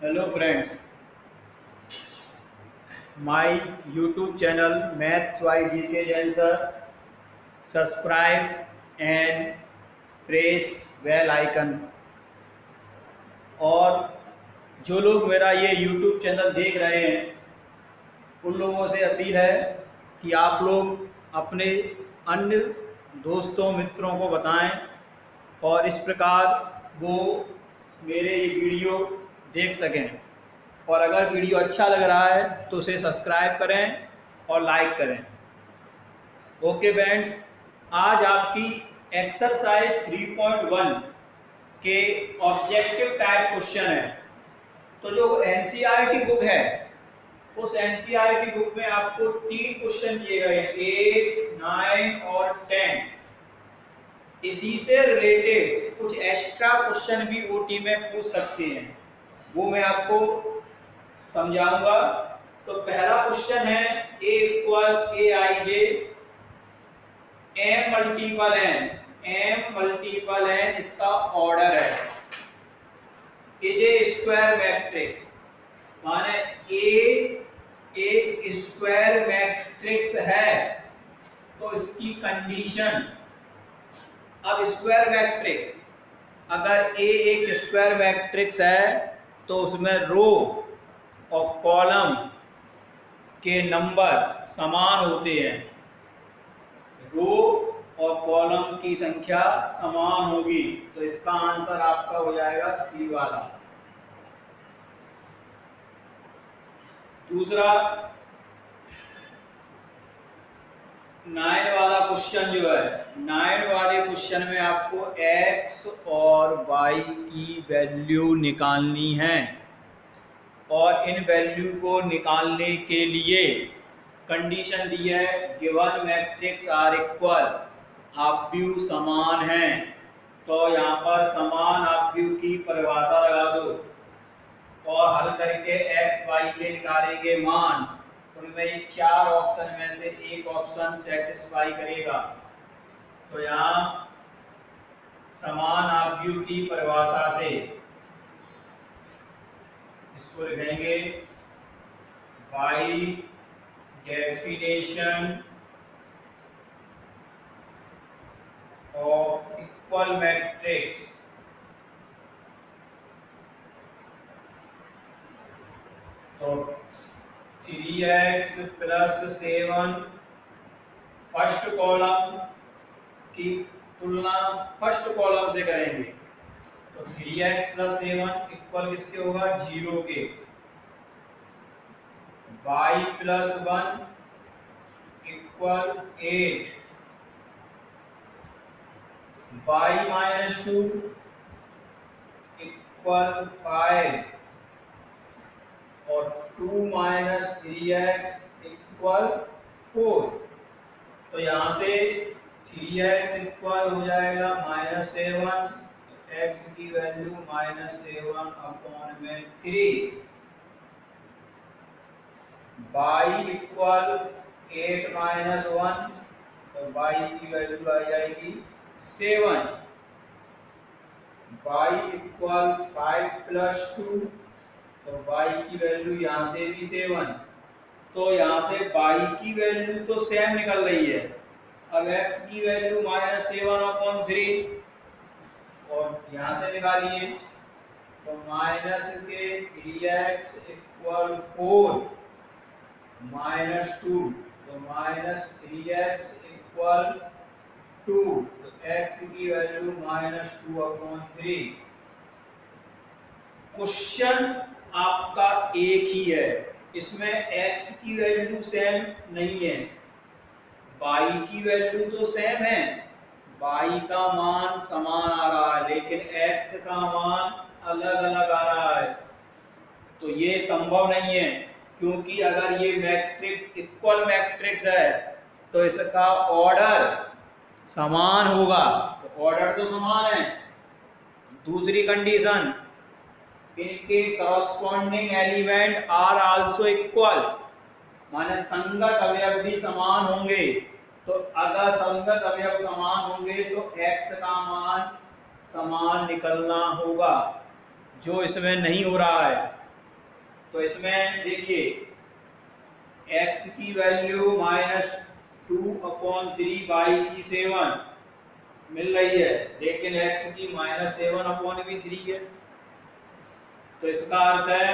Hello friends, my YouTube channel Maths by GK Jain sir. Subscribe and press bell icon. और जो लोग मेरा ये YouTube चैनल देख रहे हैं उन लोगों से अपील है कि आप लोग अपने अन्य दोस्तों मित्रों को बताएं और इस प्रकार वो मेरे ये वीडियो देख सकें। और अगर वीडियो अच्छा लग रहा है तो उसे सब्सक्राइब करें और लाइक करें। ओके फ्रेंड्स, आज आपकी एक्सरसाइज 3.1 के ऑब्जेक्टिव टाइप क्वेश्चन है। तो जो एनसीईआरटी बुक है उस एनसीईआरटी बुक में आपको 3 क्वेश्चन दिए गए हैं, 8, 9 और 10। इसी से रिलेटेड कुछ एक्स्ट्रा क्वेश्चन भी ओटी में पूछ सकते हैं, वो मैं आपको समझाऊंगा। तो पहला क्वेश्चन है a equal A I J m multiple n इसका ऑर्डर है। इज ए स्क्वायर मैट्रिक्स, माने a एक स्क्वायर मैट्रिक्स है तो इसकी कंडीशन। अब स्क्वायर मैट्रिक्स, अगर a एक स्क्वायर मैट्रिक्स है तो उसमें रो और कॉलम के नंबर समान होते हैं। रो और कॉलम की संख्या समान होगी, तो इसका आंसर आपका हो जाएगा सी वाला। दूसरा 9 वाला क्वेश्चन जो है, 9 वाले क्वेश्चन में आपको x और y की वैल्यू निकालनी है और इन वैल्यू को निकालने के लिए कंडीशन दी है गिवन मैट्रिक्स आर इक्वल, आव्यूह समान है। तो यहाँ पर समान आव्यूह की परिभाषा लगा दो और हल करके x y के निकालेंगे मान। उनमें ये 4 ऑप्शन में से एक ऑप्शन सेटिस्फाई करेगा। तो यहाँ समान आव्यूह की परिभाषा से इसको लिखेंगे by definition of equal matrix तो 3x प्लस 7 फर्स्ट कॉलम की तुलना फर्स्ट कॉलम से करेंगे। तो 3x प्लस 7 इक्वल किसके होगा, 0 के। y plus 1 equal 8, y minus 2 equal 5 और 2 माइनस 3x इक्वल 4। तो यहाँ से 3x इक्वल हो जाएगा -7, x की वैल्यू -7/3। y इक्वल 8 माइनस 1, तो y की वैल्यू आ जाएगी 7। y इक्वल 5 प्लस 2, तो y की वैल्यू यहाँ से भी 7। तो यहाँ से y की वैल्यू तो सेम निकल रही है। अब x की वैल्यू -7/3 और यहाँ से निकालिए, तो माइनस के 3x इक्वल 4 माइनस 2, तो -3x इक्वल 2, तो x की वैल्यू -2/3। क्वेश्चन आपका एक ही है, इसमें x की वैल्यू सेम नहीं है, y की वैल्यू तो सेम है, y का मान समान आ रहा है लेकिन x का मान अलग अलग आ रहा है। तो ये संभव नहीं है, क्योंकि अगर ये मैट्रिक्स इक्वल मैट्रिक्स है तो इसका ऑर्डर समान होगा। तो ऑर्डर तो समान है। दूसरी कंडीशन, इनके corresponding element are also equal, माने संगत अवयव भी समान होंगे। तो अगर संगत अवयव समान होंगे तो x का मान समान निकलना होगा, जो इसमें नहीं हो रहा है। तो इसमें देखिए x की वैल्यू -2/3 मिल रही है, लेकिन x की -7/3 है। तो इसका अर्थ है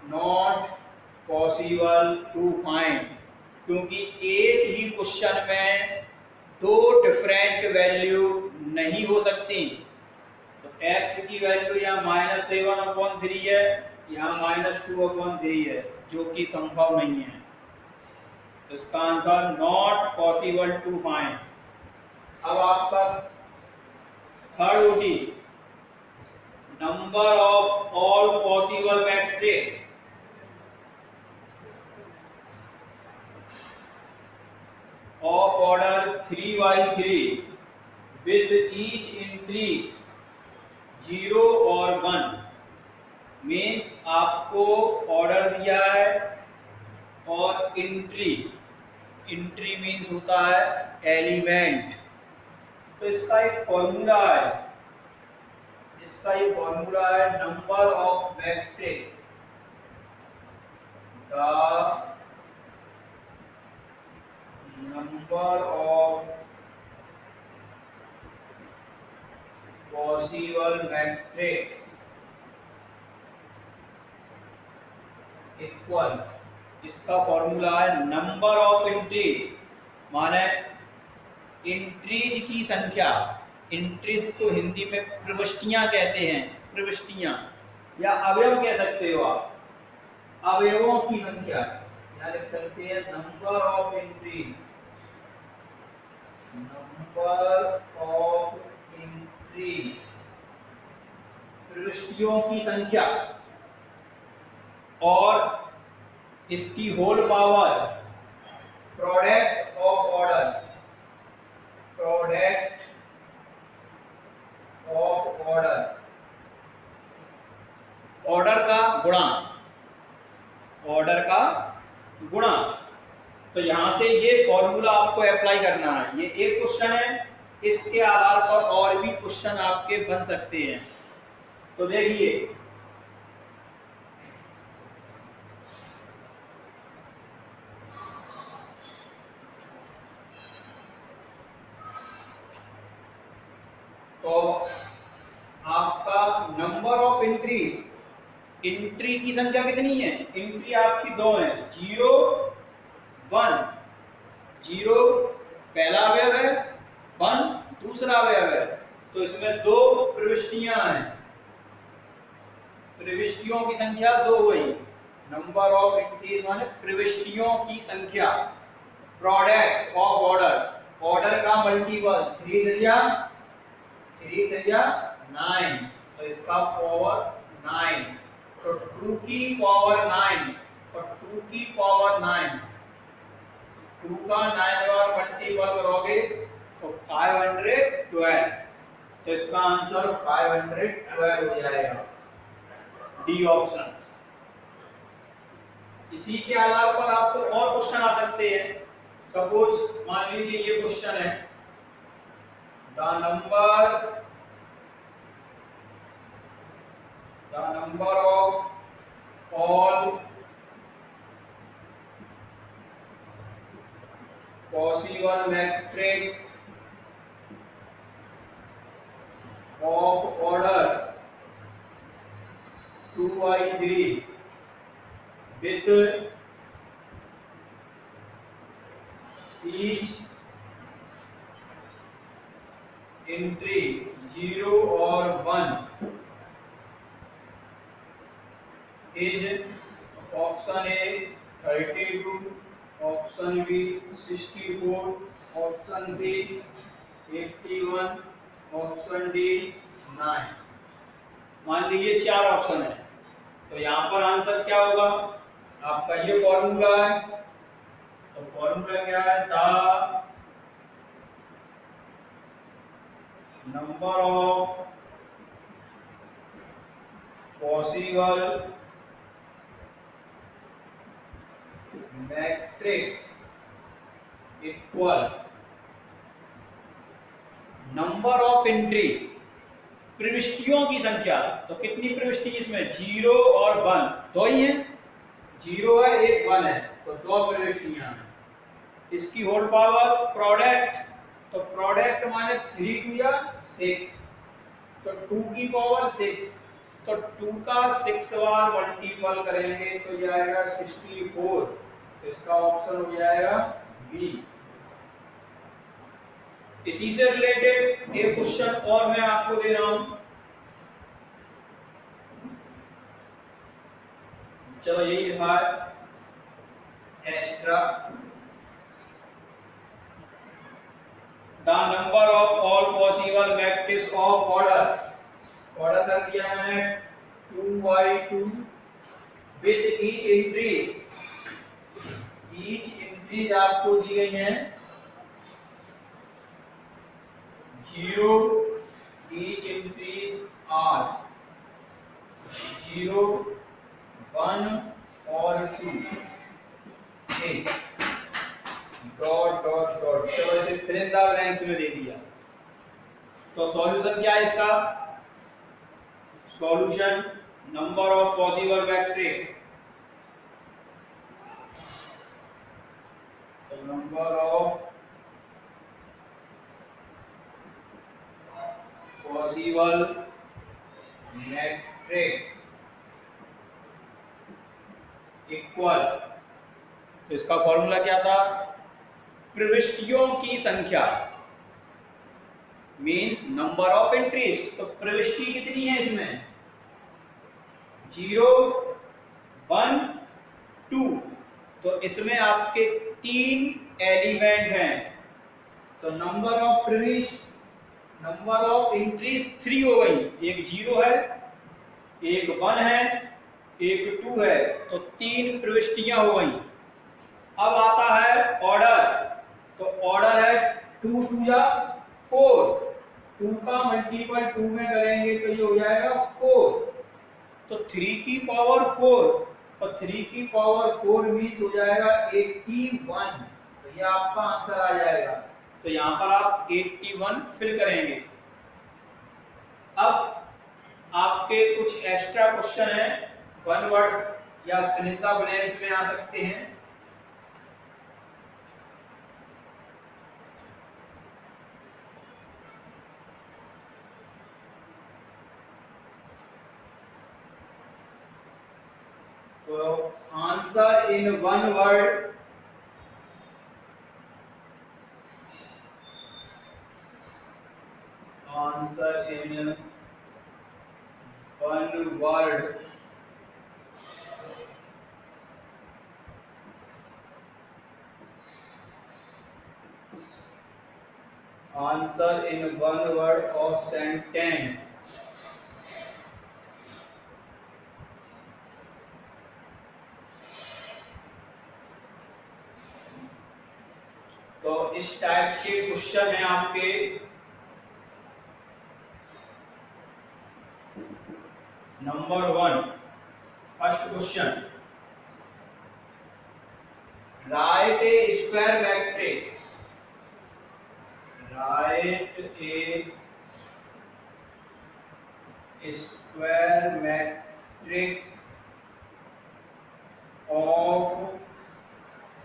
नॉट पॉसिबल टू फाइंड, क्योंकि एक ही क्वेश्चन में दो डिफरेंट वैल्यू नहीं हो सकती। तो x की वैल्यू यहाँ -7/3 है, यहाँ -2/3 है, जो कि संभव नहीं है। तो इसका answer not possible to find. अब आपका third OT, number of all possible matrix of order 3 by 3 with each entries 0 और 1 मीन्स आपको ऑर्डर दिया है और इंट्री मीन्स होता है एलिमेंट। तो इसका एक फॉर्मूला है, number of matrix, the number of possible matrix equal, इसका फॉर्मूला है नंबर ऑफ एंट्रीज, माने एंट्रीज की संख्या। एंट्रीज को हिंदी में प्रविष्टियां कहते हैं, प्रविष्टियां या अवयव कह सकते हो आप, अवयवों की संख्या। यहाँ लिख सकते हैं number of entries, number of entry, प्रविष्टियों की संख्या, और इसकी whole power, product of order, product of order, order का गुणा, ऑर्डर का गुणा। तो यहां से ये फॉर्मूला आपको अप्लाई करना है। ये एक क्वेश्चन है, इसके आधार पर और भी क्वेश्चन आपके बन सकते हैं। तो देखिए तो आपका नंबर ऑफ एंट्रीज, एंट्री की संख्या कितनी है? एंट्री आपकी दो है, 0 1। 0 पहला अवयव है, 1 दूसरा अवयव है। तो इसमें दो प्रविष्टियां हैं, प्रविष्टियों की संख्या दो हुई। नंबर ऑफ एंट्रीज माने प्रविष्टियों की संख्या, प्रोडक्ट ऑफ ऑर्डर, ऑर्डर का मल्टीपल, 3 3 9, तो इसका पावर 9। तो 2 की पावर 9 और 2 की पावर 9, 2 का 9 बार मल्टीपल करोगे तो 512। तो इसका आंसर 512 हो जाएगा, डी ऑप्शन। इसी के आधार पर आपको और क्वेश्चन आ सकते हैं। सपोज मान लीजिए ये क्वेश्चन है, the number of all possible matrix of order 2 by 3 with each entry 0 और 1 is option A 32, option B 64, option C 81, option D 9। मान लीजिए 4 ऑप्शन है, तो यहाँ पर आंसर क्या होगा? आपका ये फॉर्मूला है। तो फॉर्मूला क्या है? The number of possible matrix equal number of entry प्रविष्टियों की संख्या, तो कितनी प्रविष्टि इसमें, 0 और 1 दो ही हैं, 0 है एक 1 है, तो दो प्रविष्टियां हैं। इसकी होल पावर प्रोडक्ट, तो प्रोडक्ट माने 3 टू या 6, तो 2 की पावर 6, तो 2 का 6 बार मल्टीपल करेंगे तो ये आएगा 64, तो इसका ऑप्शन हो जाएगा बी। इसी से रिलेटेड एक क्वेश्चन और मैं आपको दे रहा हूं, चलो यही लिखा है extra, the number of all possible matrix of order कर दिया मैंने 2 by 2 विद ईच एंट्रीज आपको दी गई हैं 0, ईच एंट्रीज आर 0, 1 और 2 डॉट डॉट डॉट, चलो इसे फिर इन द ब्लैंक्स में दे दिया। तो सॉल्यूशन क्या है इसका, solution number of possible matrix, तो number of possible matrix equal, तो इसका फॉर्मूला क्या था, प्रविष्टियों की संख्या मींस नंबर ऑफ एंट्रीज, तो प्रविष्टि कितनी है इसमें 0, 1, 2, तो इसमें आपके 3 एलिमेंट हैं, तो नंबर ऑफ प्रविष्ट, नंबर ऑफ एंट्रीज 3 हो गई, एक 0 है, एक 1 है, एक 2 है, तो 3 प्रविष्टियां हो गई। अब आता है ऑर्डर, तो ऑर्डर है 2 टू या 4, 2 का मल्टीपल 2 में करेंगे तो ये हो जाएगा 4, तो 3 की पावर 4, और 3 की पावर 4 मीन्स हो जाएगा 81, तो ये आपका आंसर आ जाएगा। तो यहां पर आप 81 फिल करेंगे। अब आपके कुछ एक्स्ट्रा क्वेश्चन है, वन वर्ड्स या फिल इन द ब्लैंक्स में आ सकते हैं। तो answer in one word, answer in one word, answer in one word of sentence, तो इस टाइप के क्वेश्चन है आपके। Number 1 first question, right A square matrix, right A square matrix of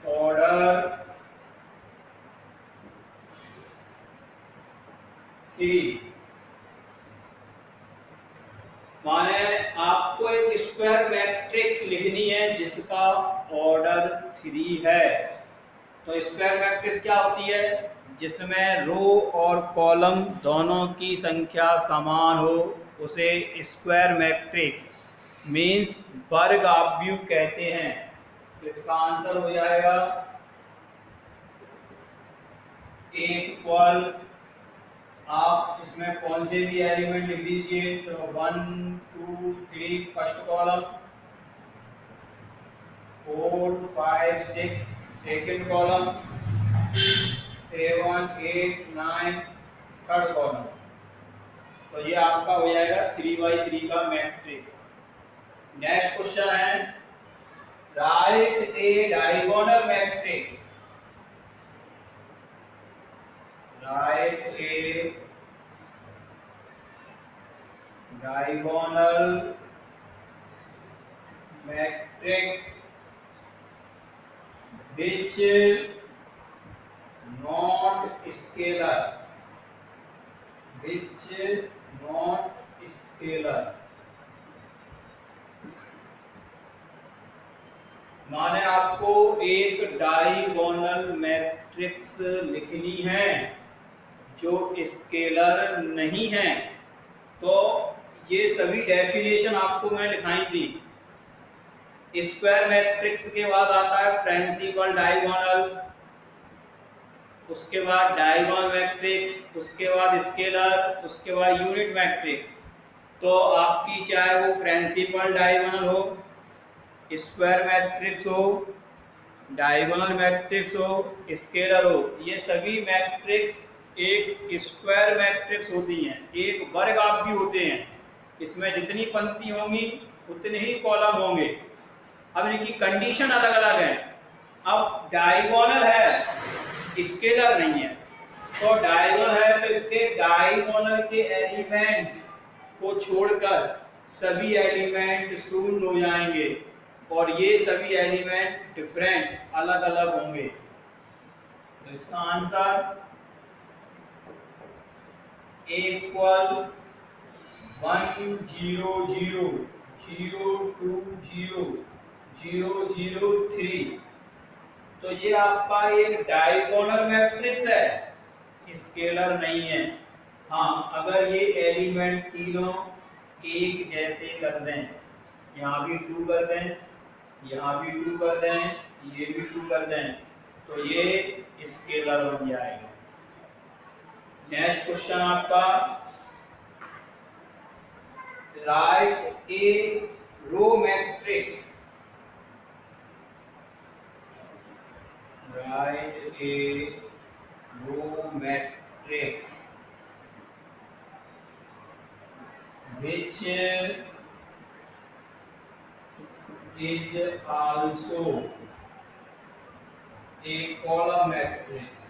order 3, माने आपको एक स्क्वायर मैट्रिक्स लिखनी है जिसका ऑर्डर 3 है। तो स्क्वायर मैट्रिक्स क्या होती है, जिसमें रो और कॉलम दोनों की संख्या समान हो, उसे स्क्वायर मैट्रिक्स मींस वर्ग आव्यूह कहते हैं। तो इसका आंसर हो जाएगा इक्वल, आप इसमें कौन से भी एलिमेंट लिख दीजिए, तो 1, 2, 3 first column, 4, 5, 6 second column, 7, 8, 9 third column, तो ये आपका हो जाएगा 3 by 3 का मैट्रिक्स। नेक्स्ट क्वेश्चन है, right A diagonal matrix, right A diagonal matrix which not scalar, which not scalar, माने आपको एक डायगोनल मैट्रिक्स लिखनी है जो स्केलर नहीं है। तो ये सभी डेफिनेशन आपको मैं लिखाई थी। स्क्वायर मैट्रिक्स के बाद आता है प्रिंसिपल डायगोनल, उसके बाद डायगोनल मैट्रिक्स, उसके बाद स्केलर, उसके बाद यूनिट मैट्रिक्स। तो आपकी चाहे वो प्रिंसिपल डायगोनल हो, स्क्वायर मैट्रिक्स हो, डायगोनल मैट्रिक्स हो, स्केलर हो, ये सभी मैट्रिक्स एक स्क्वायर मैट्रिक्स होती हैं, एक वर्ग आप भी होते हैं। इसमें जितनी पंक्ति होंगी उतने ही कॉलम होंगे। अब इनकी कंडीशन अलग अलग है। अब डायगोनल है, स्केलर नहीं है। तो डायगोनल है तो इसके डायगोनल के एलिमेंट को छोड़कर सभी एलिमेंट शून्य हो जाएंगे और ये सभी एलिमेंट डिफरेंट अलग अलग होंगे। तो इसका आंसर इक्वल 1 0 0 0 2 0 0 0 3। तो ये आपका एक डायगोनल मैट्रिक्स है, स्केलर नहीं है। हाँ, अगर ये एलिमेंट तीनों एक जैसे कर दें, यहाँ भी 2 कर दें, यहाँ भी 2 कर दें, ये भी 2 कर दें, तो ये स्केलर बन जाएगा। नेक्स्ट क्वेश्चन आपका, write a row matrix, write a row matrix which is also a column matrix.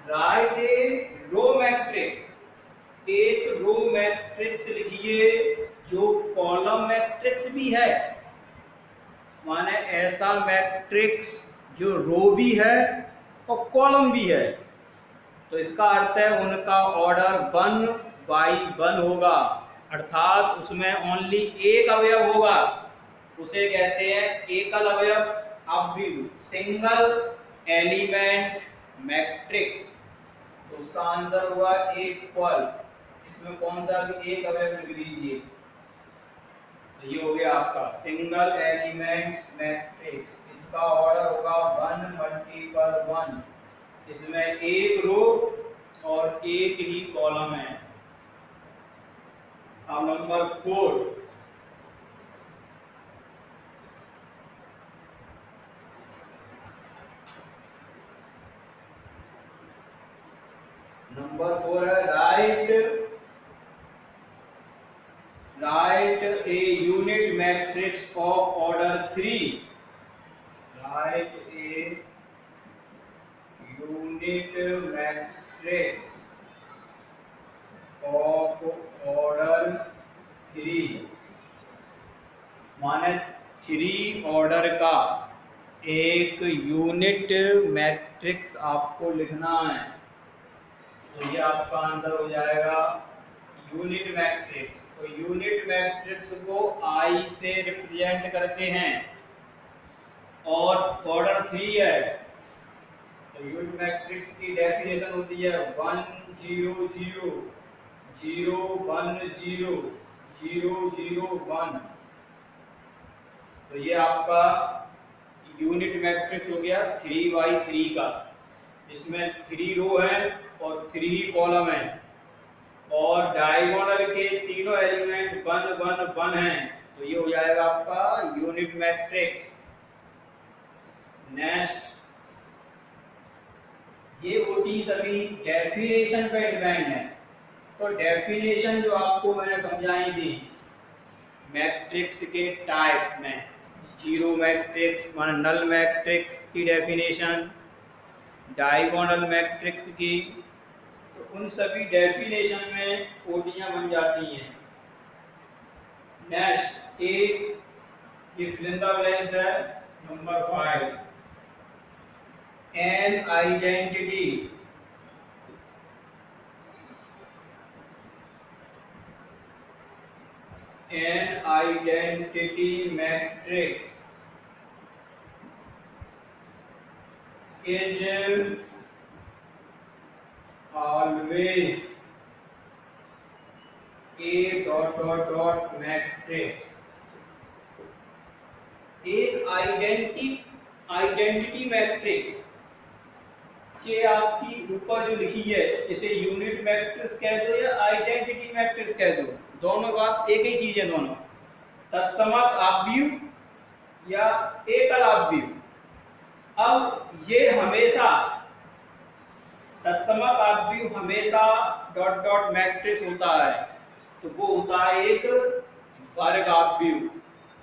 Write a row matrix, एक रो मैट्रिक्स लिखिए जो कॉलम मैट्रिक्स भी है। माने ऐसा मैट्रिक्स जो रो भी है और कॉलम भी है। तो इसका अर्थ है उनका ऑर्डर 1 बाई 1 होगा, अर्थात उसमें ओनली एक अवयव होगा, उसे कहते हैं एकल अवयव। अब भी सिंगल एलिमेंट मैट्रिक्स, तो उसका आंसर हुआ इक्वल, इसमें कौन सा भी एक अवयव लिख लीजिए। तो ये हो गया आपका सिंगल एलिमेंट्स मैट्रिक्स, इसका ऑर्डर होगा 1 मल्टीपल 1, इसमें एक रो और एक ही कॉलम है। अब नंबर 4, नंबर 4 है right a unit matrix of order 3, right a unit matrix of order 3, माने 3 ऑर्डर का एक यूनिट मैट्रिक्स आपको लिखना है। तो ये आपका आंसर हो जाएगा यूनिट मैट्रिक्स। तो यूनिट मैट्रिक्स को आई से रिप्रेजेंट करते हैं और ऑर्डर 3 है। तो यूनिट मैट्रिक्स की डेफिनेशन होती है 1 0 0 0 1 0 0 0 1। तो ये आपका यूनिट मैट्रिक्स हो गया 3x3 का, इसमें 3 रो है और 3 कॉलम है और डायगोनल के तीनों एलिमेंट 1 1 1 हैं। तो ये हो जाएगा आपका यूनिट मैट्रिक्स। नेक्स्ट, ये होती सभी डेफिनेशन पे डिपेंड है। तो डेफिनेशन जो आपको मैंने समझाई थी मैट्रिक्स के टाइप में, जीरो मैट्रिक्स माने नल मैट्रिक्स की डेफिनेशन, डायगोनल मैट्रिक्स की, तो उन सभी डेफिनेशन में ओटियां बन जाती हैं। नेक्स्ट ये फिल इन द ब्लैंक्स है। Number 5, an identity matrix is always a matrix. एक आइडेंटिटी मैट्रिक्स ये आपकी ऊपर जो लिखी है, इसे यूनिट मैट्रिक्स कह दो या आइडेंटिटी मैट्रिक्स कह दो, दोनों बात एक ही चीज है। दोनों तत्समक आव्यूह या एकल आव्यूह। अब ये हमेशा तत्समक आव्यूह हमेशा डॉट डॉट मैट्रिक्स होता है, तो वो होता है एक वर्ग आव्यूह।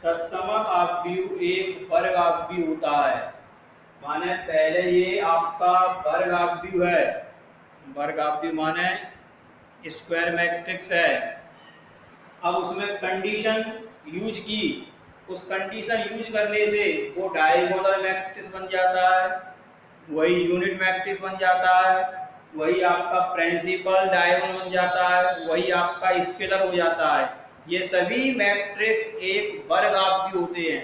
तत्समक आव्यूह एक वर्ग आव्यूह होता है, माने पहले ये आपका वर्ग आव्यूह है। वर्ग आव्यूह माने स्क्वायर मैट्रिक्स है। अब उसमें कंडीशन यूज की, उस कंडीशन यूज करने से वो डायगोनल मैट्रिक्स बन जाता है, वही यूनिट मैट्रिक्स बन जाता है, वही आपका प्रिंसिपल डायगोनल बन जाता है, वही आपका स्केलर हो जाता है। ये सभी मैट्रिक्स एक वर्ग आव्यूह होते हैं,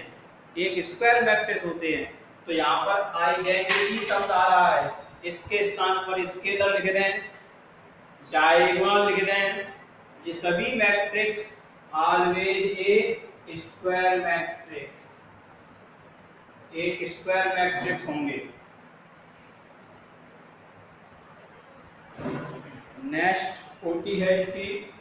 एक स्क्वायर मैट्रिक्स होते हैं। तो यहाँ पर आइडेंटिटी शब्द आ रहा है, इसके स्थान पर स्केलर लिख दें, डायगोनल लिख दें। ये सभी matrix always a square matrix, एक स्क्वायर मैट्रिक्स होंगे। नेक्स्ट ओटी है इसकी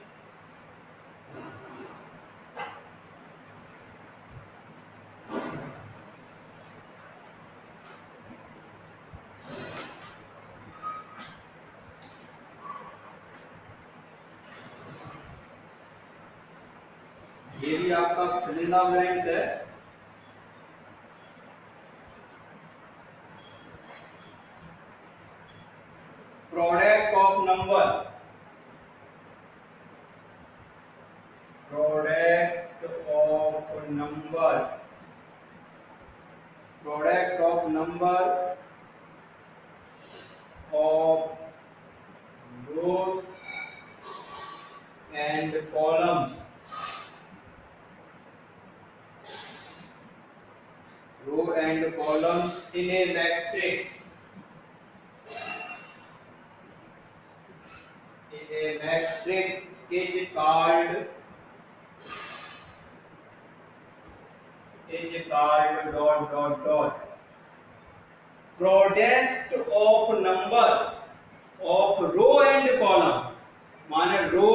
ये भी आपका फिल इन द ब्लैंक्स है। Product of number, product of number, product of number of row and columns, row and columns in a matrix, is called dot dot dot product of number of row and column, माने रो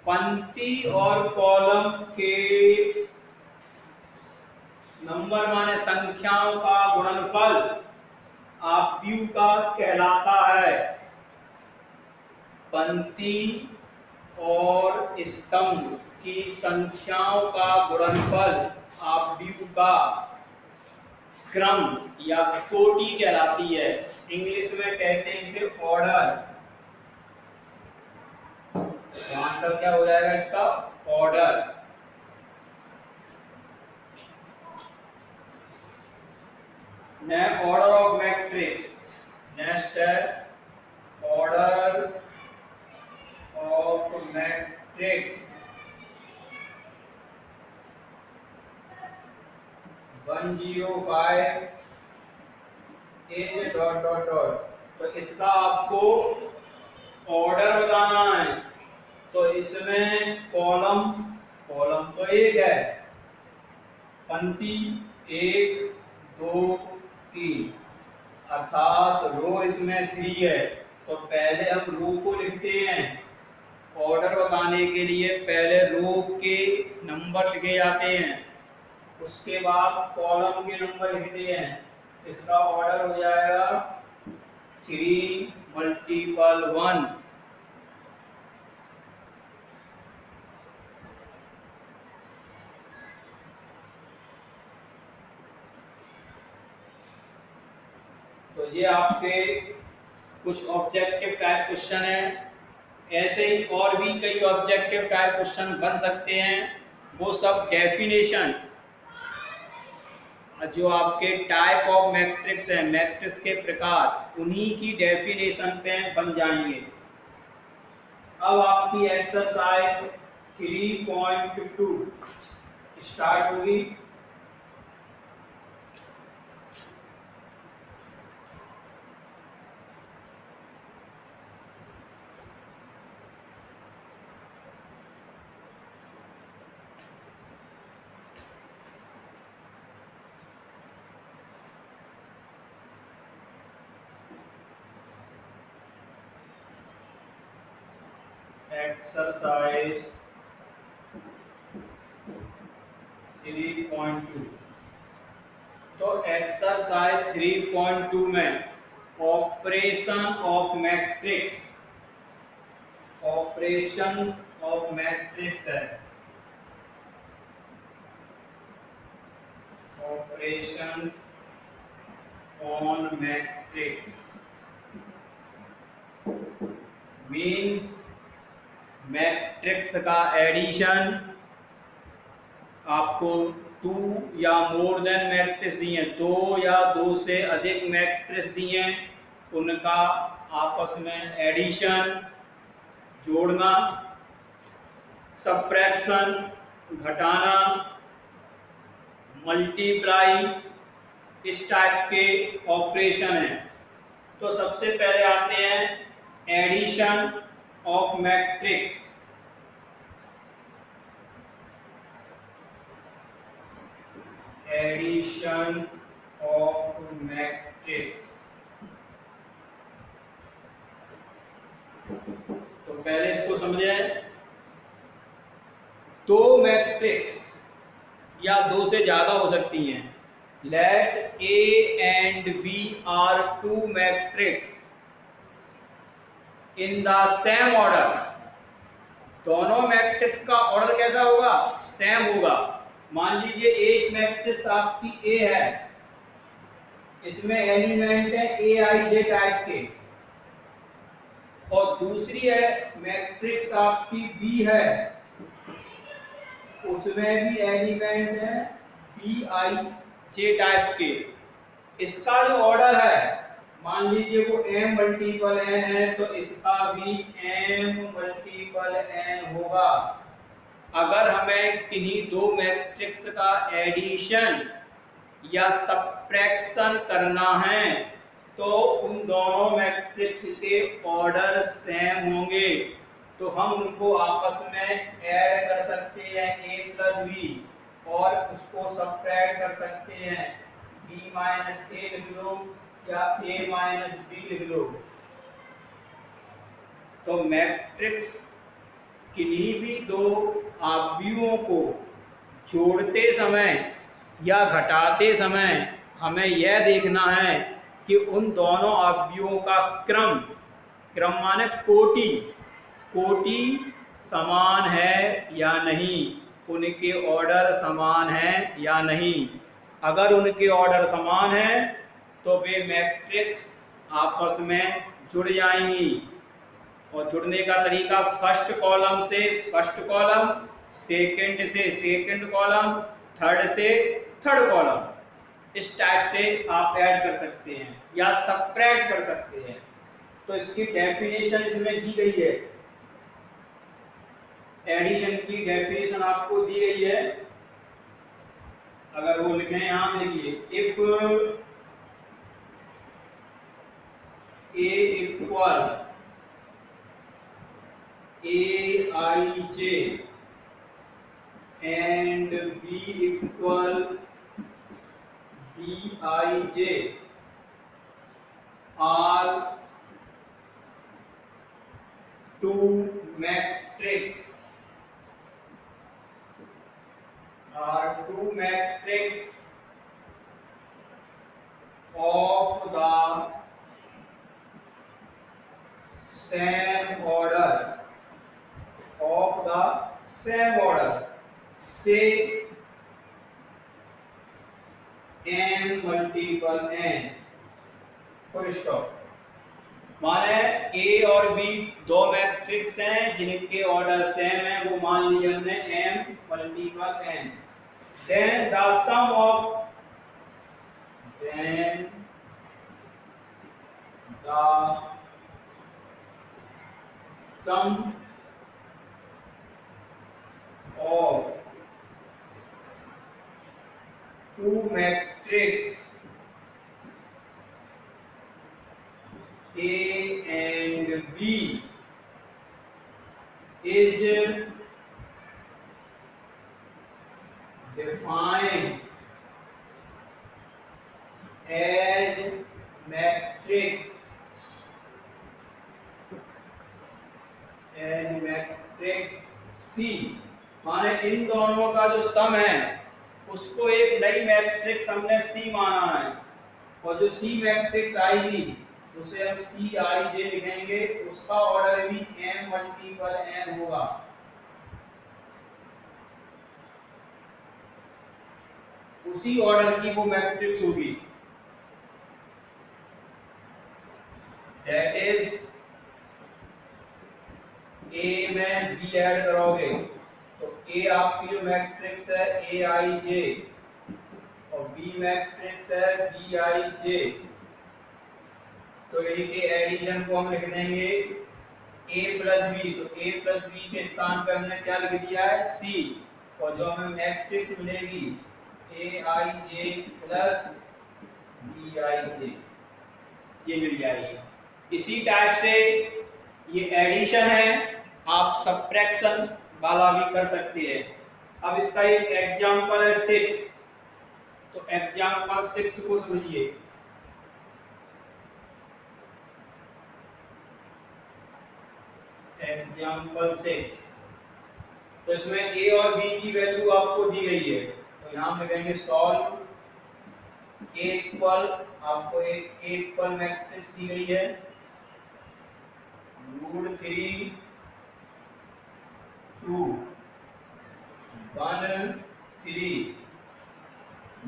पंक्ति और column के number माने संख्याओं का गुणनफल आव्यूह का कहलाता है। पंक्ति और स्तंभ की संख्याओं का गुणनफल आव्यूह का क्रम या कोटि कहलाती है। इंग्लिश में कहते हैं इसे ऑर्डर। तो आंसर क्या हो जाएगा इसका? Order. Order of matrix, next है order of matrix 105 is dot dot dot. तो इसका आपको ऑर्डर बताना है। तो इसमें कॉलम तो एक है, पंक्ति 1 2 3, अर्थात रो इसमें 3 है। तो पहले हम रो को लिखते हैं। ऑर्डर बताने के लिए पहले रो के नंबर लिखे जाते हैं, उसके बाद कॉलम के नंबर लिखते हैं। इसका ऑर्डर हो जाएगा 3 × 1। तो ये ये आपके कुछ ऑब्जेक्टिव टाइप क्वेश्चन हैं। ऐसे ही और भी कई ऑब्जेक्टिव टाइप क्वेश्चन बन सकते हैं, वो सब डेफिनेशन जो आपके टाइप ऑफ मैट्रिक्स है, मैट्रिक्स के प्रकार, उन्हीं की डेफिनेशन पे बन जाएंगे। अब आपकी एक्सरसाइज 3.2 स्टार्ट होगी। एक्सरसाइज 3.2। तो एक्सरसाइज 3.2 में operation of matrix, operation of matrix है, operations on matrix means matrix का एडिशन। आपको 2 या मोर देन मैट्रिक्स दिए, 2 या 2 से अधिक मैट्रिक्स दिए, उनका आपस में एडिशन, जोड़ना, सबट्रैक्शन, घटाना, मल्टीप्लाई, इस टाइप के ऑपरेशन हैं। तो सबसे पहले आते हैं addition of matrix. Addition of matrix. तो पहले इसको समझें। दो मैट्रिक्स या 2 से ज्यादा हो सकती हैं। Let A and B are 2 matrix in the same order. दोनों मैट्रिक्स का ऑर्डर कैसा होगा? सेम होगा। मान लीजिए एक मैट्रिक्स आपकी A है, इसमें एलिमेंट है Aij टाइप के, और दूसरी है मैट्रिक्स आपकी B है, उसमें भी एलिमेंट है Bij टाइप के। इसका जो ऑर्डर है, मान लीजिए वो m मल्टीपल n है, तो इसका भी m मल्टीपल n होगा। अगर हमें किन्हीं 2 मैट्रिक्स का एडिशन या सबट्रैक्शन करना है, तो उन दोनों मैट्रिक्स के ऑर्डर सेम होंगे, तो हम उनको आपस में ऐड कर सकते हैं a प्लस बी, और उसको सबट्रैक्ट कर सकते हैं, b माइनस a लिख लो या a माइनस b लिख लो। तो मैट्रिक्स किन्हीं भी 2 अवयवों को जोड़ते समय या घटाते समय हमें यह देखना है कि उन दोनों अवयवों का क्रम, क्रम माने कोटि, कोटि समान है या नहीं, उनके ऑर्डर समान है या नहीं। अगर उनके ऑर्डर समान है तो वे मैट्रिक्स आपस में जुड़ जाएंगी, और जुड़ने का तरीका फर्स्ट कॉलम से फर्स्ट कॉलम, सेकंड से सेकंड कॉलम, थर्ड से थर्ड कॉलम, इस टाइप से आप ऐड कर सकते हैं या सबट्रैक्ट कर सकते हैं। तो इसकी डेफिनेशन इसमें दी गई है, एडिशन की डेफिनेशन आपको दी गई है। अगर वो लिखें यहां, देखिए, if A equal Aij and B equal Bij are 2 matrix, of the same order, say n multiple n, full stop. माने ए और बी दो मैट्रिक्स हैं जिनके ऑर्डर सेम है, वो मान लिए हमने m multiple n। Then the sum of then the sum of two matrices A and B is defined as matrix C। माने इन दोनों का जो सम है उसको एक नई मैट्रिक्स हमने C माना है, और जो C मैट्रिक्स आएगी उसे हम Cij लिखेंगे, उसका ऑर्डर भी m मल्टीपल n होगा। उसी ऑर्डर की वो मैट्रिक्स होगी, दैट इज A में B ऐड करोगे तो A आपकी जो मैट्रिक्स है Aij और B मैट्रिक्स है Bij, तो इनके एडिशन को हम लिख देंगे A प्लस B। तो A प्लस B के स्थान पे हमने क्या लिख दिया है C, और जो हमें मैट्रिक्स मिलेगी Aij प्लस Bij ये मिल जाएगी। इसी टाइप से ये एडिशन है, आप सब्ट्रैक्शन वाला भी कर सकते हैं। अब इसका एक एग्जांपल है 6, तो एग्जांपल 6 को समझिए। एग्जांपल 6, तो इसमें a और b की वैल्यू आपको दी गई है, तो यहां लिखेंगे सॉल्व a इक्वल, आपको एक a इक्वल मैट्रिक्स दी गई है √3 2 1 3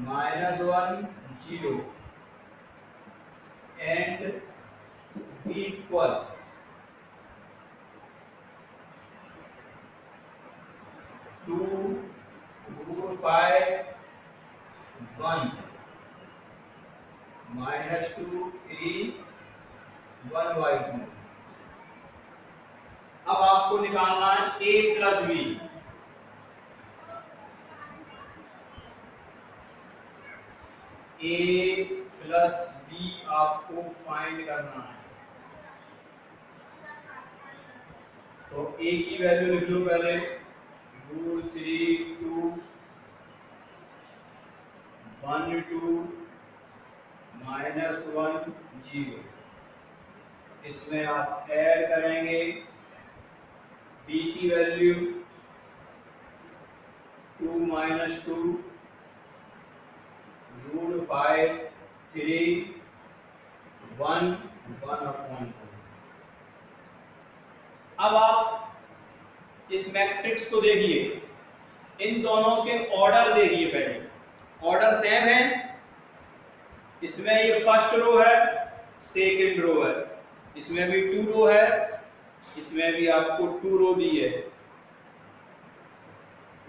-1 0 एंड b इक्वल 2 √5 1 -2 3 1/2। अब आपको निकालना है a plus b। a plus b आपको फाइंड करना है, तो a की वैल्यू लिख लो पहले √3 2 1 2 -1 0। इसमें आप ऐड करेंगे b की वैल्यू 2 -2 √5 3 1 1/2। अब आप इस मैट्रिक्स को देखिए, इन दोनों के ऑर्डर देखिए। पहले ऑर्डर सेम है, इसमें ये फर्स्ट रो है, सेकंड रो है, इसमें भी 2 रो है, इसमें भी आपको 2 रो दी है,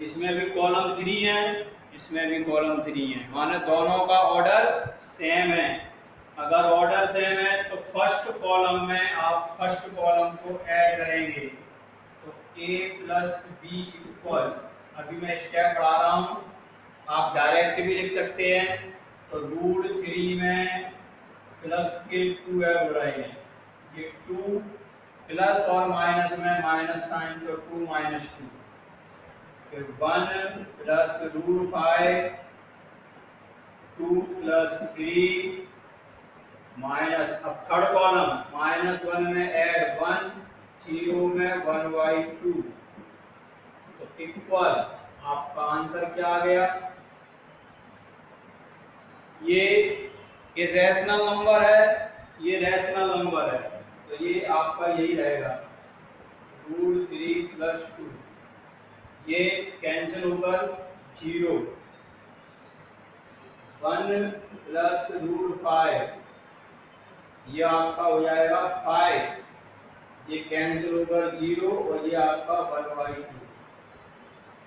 इसमें भी कॉलम 3 है, इसमें भी कॉलम 3 है। माने दोनों का ऑर्डर सेम है। अगर ऑर्डर सेम है तो फर्स्ट कॉलम में आप फर्स्ट कॉलम को ऐड करेंगे, तो a प्लस बी इक्वल, अभी मैं स्टेप बढ़ा रहा हूँ, आप डायरेक्ट भी लिख सकते हैं, तो √3 में प्लस के 2 ऐड हो रहे हैं, ये 2 प्लस और माइनस में माइनस साइन, तो 2 -2, फिर 1 प्लस √5 2 प्लस 3 माइनस, अब थर्ड कॉलम -1 में ऐड 1 0 में 1/2, तो इक्वल आपका आंसर क्या आ गया। ये इरेशनल नंबर है, ये रैशनल नंबर है, तो ये आपका यही रहेगा √3 + 2, ये कैंसिल होकर 0 1 प्लस √5 ये आपका हो जाएगा 5, ये कैंसिल होकर 0 और ये आपका 1/2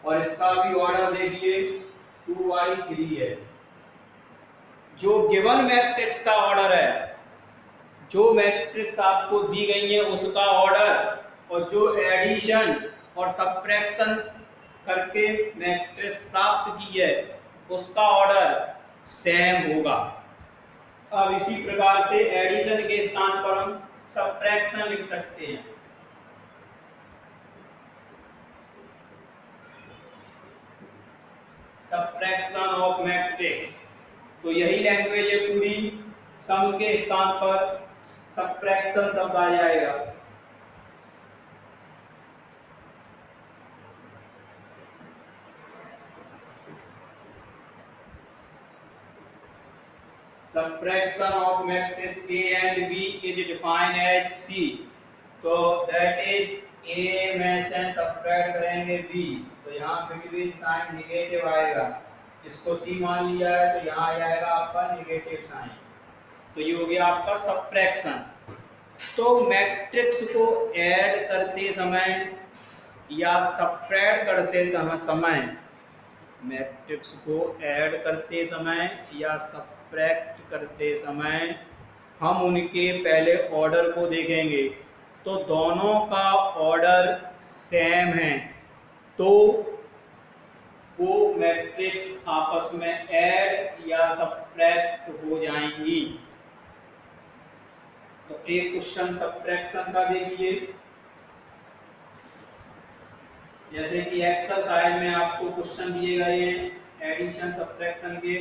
और इसका भी ऑर्डर देखिए 2/3 है। जो गिवन मैट्रिक्स का ऑर्डर है, जो मैट्रिक्स आपको दी गई है उसका ऑर्डर और जो एडिशन और सब्ट्रैक्शन करके मैट्रिक्स प्राप्त की है उसका ऑर्डर सेम होगा। अब इसी प्रकार से एडिशन के स्थान पर हम सब्ट्रैक्शन लिख सकते हैं। सब्ट्रैक्शन ऑफ मैट्रिक्स, तो यही लैंग्वेज है पूरी। सम के स्थान पर सब्ट्रैक्शन शब्द आ जाएगा। Subtraction of matrix A and B is defined as C. तो that is A में से सब्ट्रैक्ट करेंगे B, तो यहाँ बिटवीन साइन निगेटिव आएगा। इसको C मान लिया है तो यहाँ आ जाएगा आपका निगेटिव साइन। तो ये हो गया आपका सब्ट्रैक्शन। तो मैट्रिक्स को ऐड करते समय या सब्ट्रैक्ट करते समय, मैट्रिक्स को ऐड करते समय या सब्ट्रैक्ट करते समय हम उनके पहले ऑर्डर को देखेंगे। तो दोनों का ऑर्डर सेम है तो वो मैट्रिक्स आपस में ऐड या सब्ट्रैक्ट हो जाएंगी। तो एक क्वेश्चन सब्ट्रैक्शन का देखिए, जैसे कि एक्सरसाइज में आपको क्वेश्चन दिए गए हैं एडिशन सब्ट्रैक्शन के।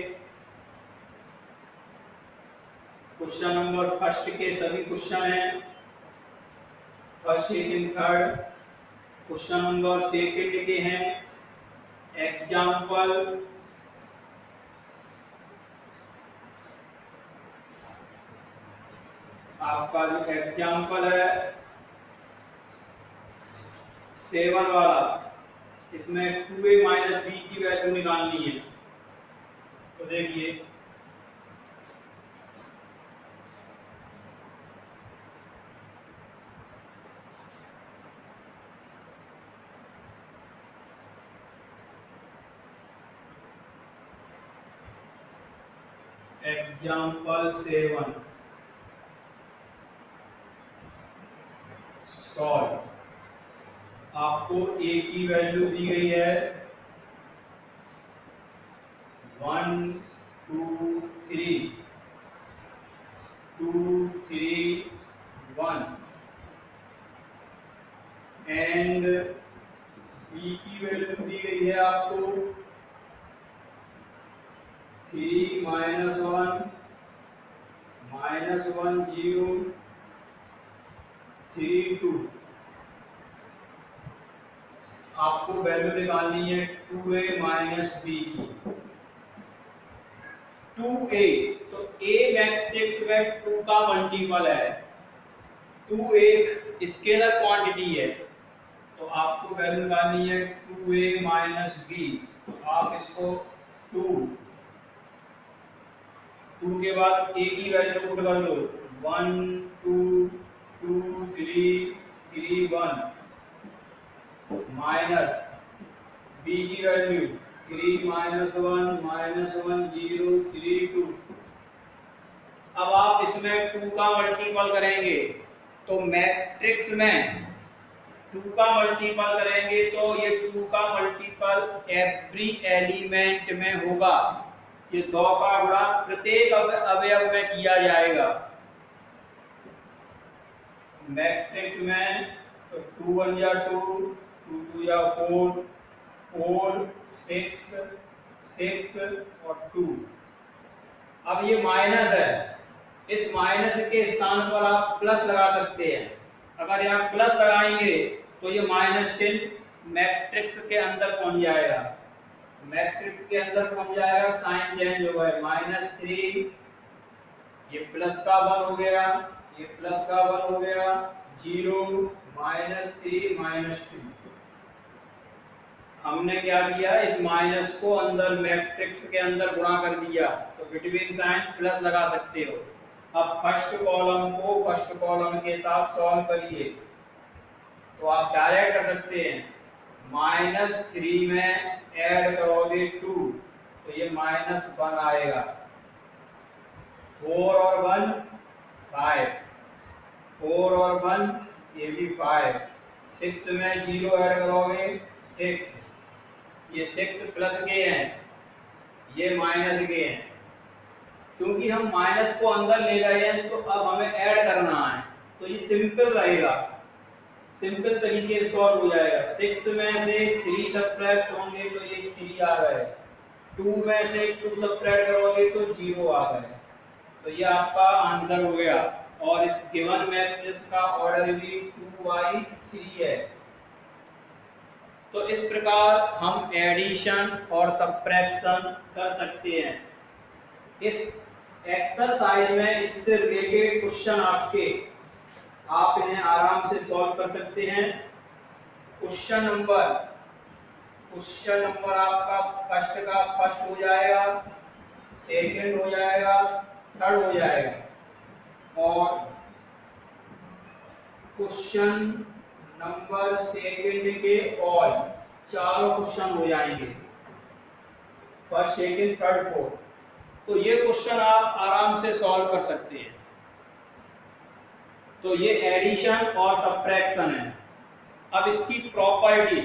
क्वेश्चन नंबर फर्स्ट के सभी क्वेश्चन हैं, first second third. Question number second के हैं एग्जाम्पल आपका जो एग्जाम्पल है 7 वाला, इसमें 2a - b की वैल्यू निकालनी है। तो देखिए एग्जाम्पल 7 सॉल्व। आपको a की वैल्यू दी गई है 1 2 3 2 3 1 एंड b की वैल्यू दी गई है आपको 3 - 1 -1 0 3 2। आपको वैल्यू निकालनी है 2a - b की। 2a, तो a मैट्रिक्स में 2 का मल्टीपल है। 2 एक स्केलर क्वांटिटी है तो आपको वैल्यू निकालनी है 2a - b। आप इसको 2 के बाद a की वैल्यू पुट कर दो 1 2 2 3 3 1 माइनस b की वैल्यू 3 - 1 -1 0 3 2। अब आप इसमें 2 का मल्टीपल करेंगे तो मैट्रिक्स में 2 का मल्टीपल करेंगे तो ये 2 का मल्टीपल एवरी एलिमेंट में होगा। ये 2 का गुणा प्रत्येक अवयव में किया जाएगा। मैट्रिक्स में तो 2 1 या 2 2 2 या 4 4 6 6 और 2। अब ये माइनस है, इस माइनस के स्थान पर आप प्लस लगा सकते हैं। अगर यहाँ प्लस लगाएंगे तो ये माइनस चिन्ह मैट्रिक्स के अंदर पहुंच जाएगा। मैट्रिक्स के अंदर पहुंच जाएगा, साइन चेंज हो गया -3, ये प्लस का 1 हो गया, ये प्लस का 1 हो गया 0 -3 -2। हमने क्या किया, इस माइनस को अंदर मैट्रिक्स के अंदर गुणा कर दिया तो बिटवीन साइन प्लस लगा सकते हो। अब फर्स्ट कॉलम को फर्स्ट कॉलम के साथ सॉल्व करिए तो आप डायरेक्ट कर सकते हैं। -3 में ऐड करोगे 2 तो ये -1 आएगा। 4 और 1 5, 4 और 1 ये भी 5। 6 में 0 ऐड करोगे 6, ये 6 प्लस के हैं, ये माइनस के हैं। क्योंकि हम माइनस को अंदर ले गए हैं तो अब हमें ऐड करना है, तो ये सिंपल रहेगा, सिंपल तरीके से सॉल्व हो जाएगा। 6 में से 3 सब्ट्रैक्ट होंगे तो ये 3 आ गए, 2 में से 2 सब्ट्रैक्ट करोगे तो 0 आ गए। तो ये आपका आंसर हो गया। और इस गिवन मैट्रिक्स का ऑर्डर भी 2 बाई 3 है। तो इस प्रकार हम एडिशन और सब्ट्रैक्शन कर सकते हैं। इस एक्सरसाइज में इससे रिलेटेड क्वेश्चन आप इन्हें आराम से सॉल्व कर सकते हैं। क्वेश्चन नंबर आपका फर्स्ट का फर्स्ट हो जाएगा, सेकंड हो जाएगा, थर्ड हो जाएगा और क्वेश्चन नंबर सेकंड के ऑल चारों क्वेश्चन हो जाएंगे, फर्स्ट सेकंड थर्ड फोर्थ। तो ये क्वेश्चन आप आराम से सॉल्व कर सकते हैं। तो ये एडिशन और सब्ट्रैक्शन है। अब इसकी प्रॉपर्टी,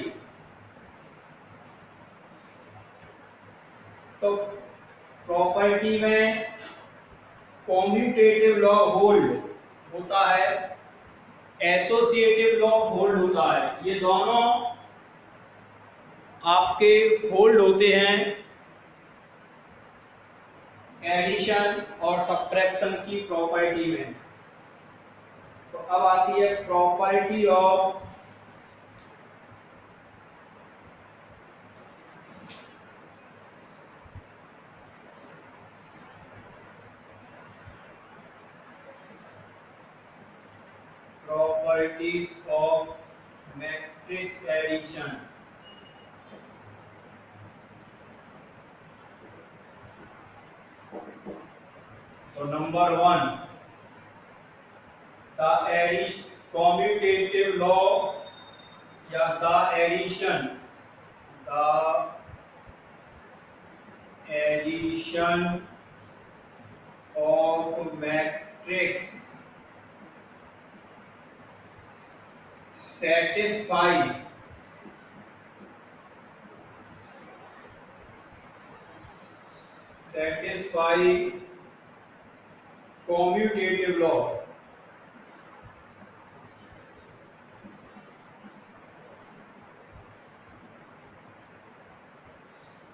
तो प्रॉपर्टी में कॉम्यूटेटिव लॉ होल्ड होता है, एसोसिएटिव लॉ होल्ड होता है। ये दोनों आपके होल्ड होते हैं एडिशन और सब्ट्रैक्शन की प्रॉपर्टी में। तो अब आती है प्रॉपर्टी ऑफ मैट्रिक्स एडिशन। तो नंबर 1, द कॉम्यूटेटिव लॉ या the addition of matrix satisfy commutative law।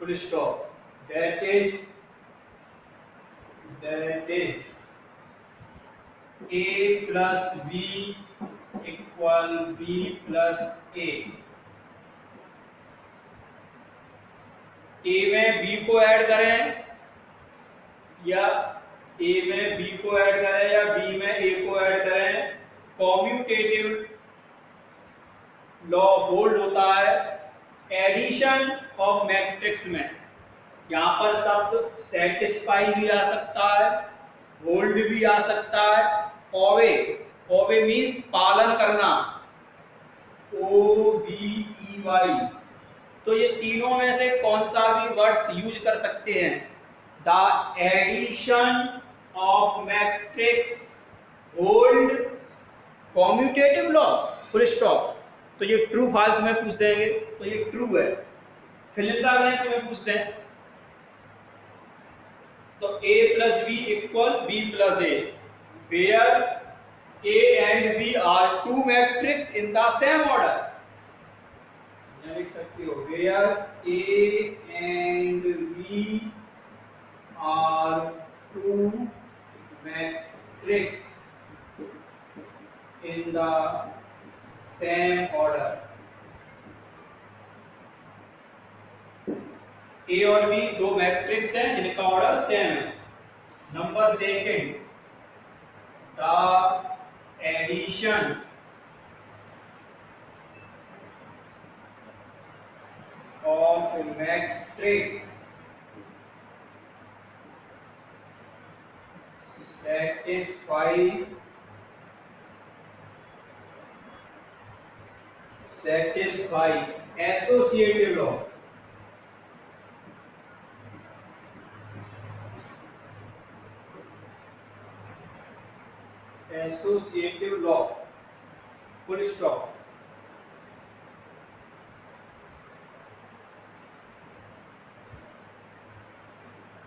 full stop। that is a plus b equal b plus a। a में b को ऐड करें या a में b को add करें या b में a को ऐड करें, कॉम्यूटेटिव लॉ होल्ड होता है एडिशन ऑफ मैट्रिक्स में। यहाँ पर शब्द सेटिस्फाई भी आ सकता है, होल्ड भी आ सकता है, ओबे मीन्स पालन करना, OBEY। तो ये तीनों में से कौन सा भी वर्ड्स यूज कर सकते हैं। The addition of matrix hold commutative law, full stop. तो ये ट्रू फॉल्स में पूछ देंगे तो ये ट्रू है, फिल इन द ब्लैंक्स में पूछते हैं तो a plus b equal b plus a, where a and b are two matrix in the same order। लिख सकते हो where a and b are two matrix in the same order। ए और B दो matrix हैं जिनका order same है। Number second, the addition of matrix satisfy satisfy associative law, full stop।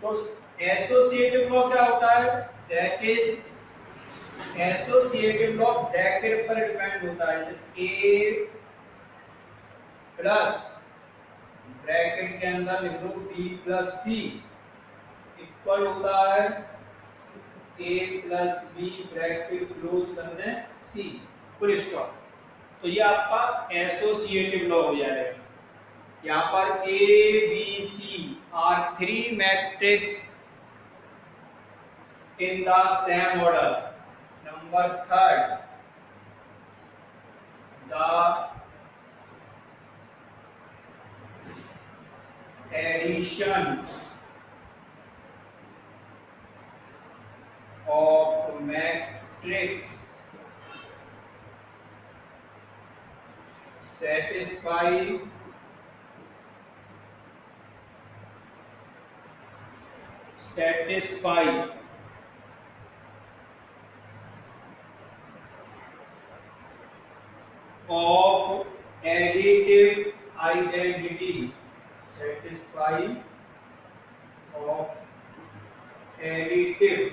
तो associative law क्या होता है? That is associative law bracket पर डिपेंड होता है। ए प्लस ब्रैकेट के अंदर लिख दो बी प्लस सी इक्वल होता है ए प्लस बी ब्रैकेट क्लोज कर दें सी, फुल स्टॉप। तो ये आपका एसोसिएटिव लॉ हो जाएगा। यहाँ पर A B C are three matrix in the same order. Number third, the addition of matrix satisfy of additive identity, satisfy of additive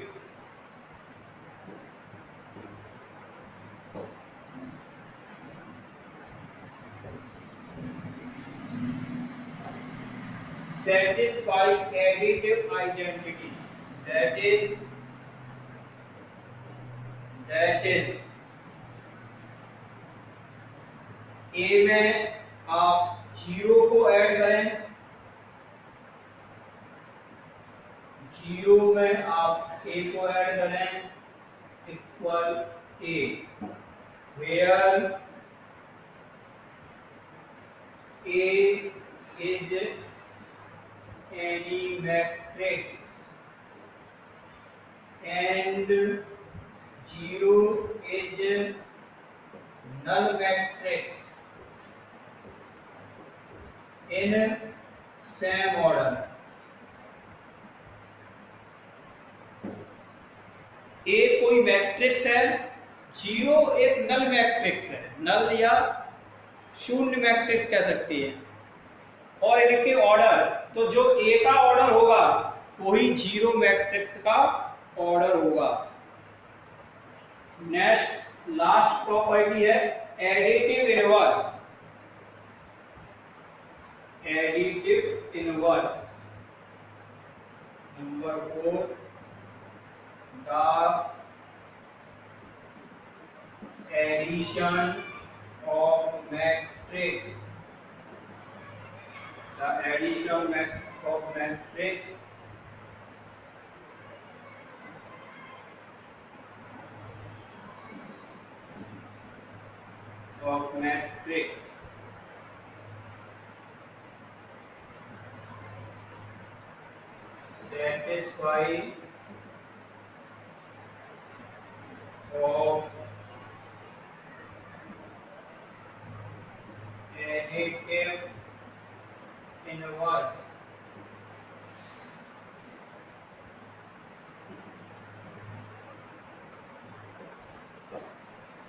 satisfy additive identity, that is ए में आप zero को add करें, zero में आप ए को add करें equal A, where A is any matrix and zero is null matrix in same order। A कोई matrix है, जीरो एक नल मैट्रिक्स है, नल या शून्य मैट्रिक्स कह सकती है, और इनके ऑर्डर, तो जो ए का ऑर्डर होगा वही जीरो मैट्रिक्स का ऑर्डर होगा। नेक्स्ट लास्ट प्रॉपर्टी है additive inverse, additive inverse. Number 4, the addition of matrix, the addition of matrix satisfy of additive inverse,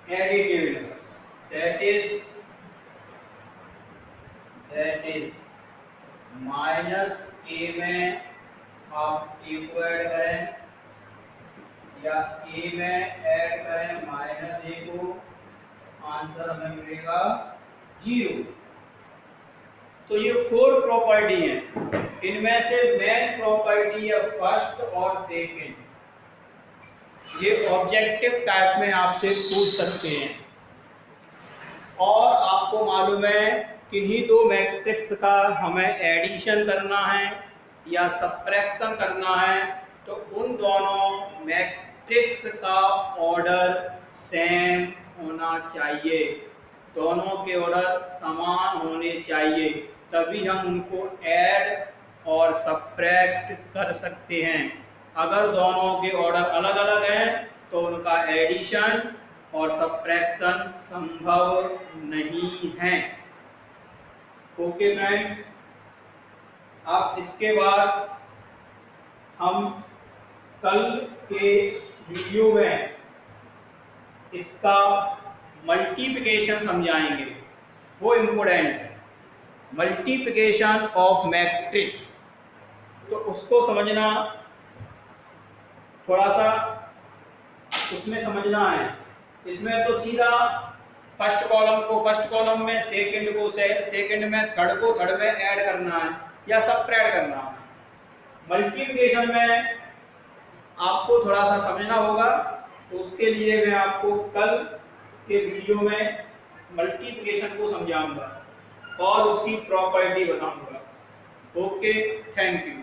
additive inverse, that is minus A में आप ए को ऐड करें या ए में ऐड करें माइनस ए को, आंसर हमें मिलेगा 0। तो ये 4 प्रॉपर्टी हैं, इनमें से मेन प्रॉपर्टी है फर्स्ट और सेकंड, ये ऑब्जेक्टिव टाइप में आपसे पूछ सकते हैं। और आपको मालूम है किन्हीं दो मैट्रिक्स का हमें एडिशन करना है या सब्ट्रैक्शन करना है, तो उन दोनों मैट्रिक्स का ऑर्डर सेम होना चाहिए, दोनों के ऑर्डर समान होने चाहिए, तभी हम उनको ऐड और सब्ट्रैक्ट कर सकते हैं। अगर दोनों के ऑर्डर अलग अलग हैं तो उनका एडिशन और सब्ट्रैक्शन संभव नहीं है। ओके फ्रेंड्स, अब इसके बाद हम कल के वीडियो में इसका मल्टीप्लिकेशन समझाएंगे, वो इम्पोर्टेंट है। मल्टीप्लिकेशन ऑफ मैट्रिक्स, तो उसको समझना थोड़ा सा उसमें समझना है। इसमें तो सीधा फर्स्ट कॉलम में, सेकंड में, थर्ड में ऐड करना है या सबट्रैक्ट करना है। मल्टीप्लिकेशन में आपको थोड़ा सा समझना होगा, तो उसके लिए मैं आपको कल के वीडियो में मल्टीप्लिकेशन को समझाऊंगा और उसकी प्रॉपर्टी बताऊंगा। Okay, thank you.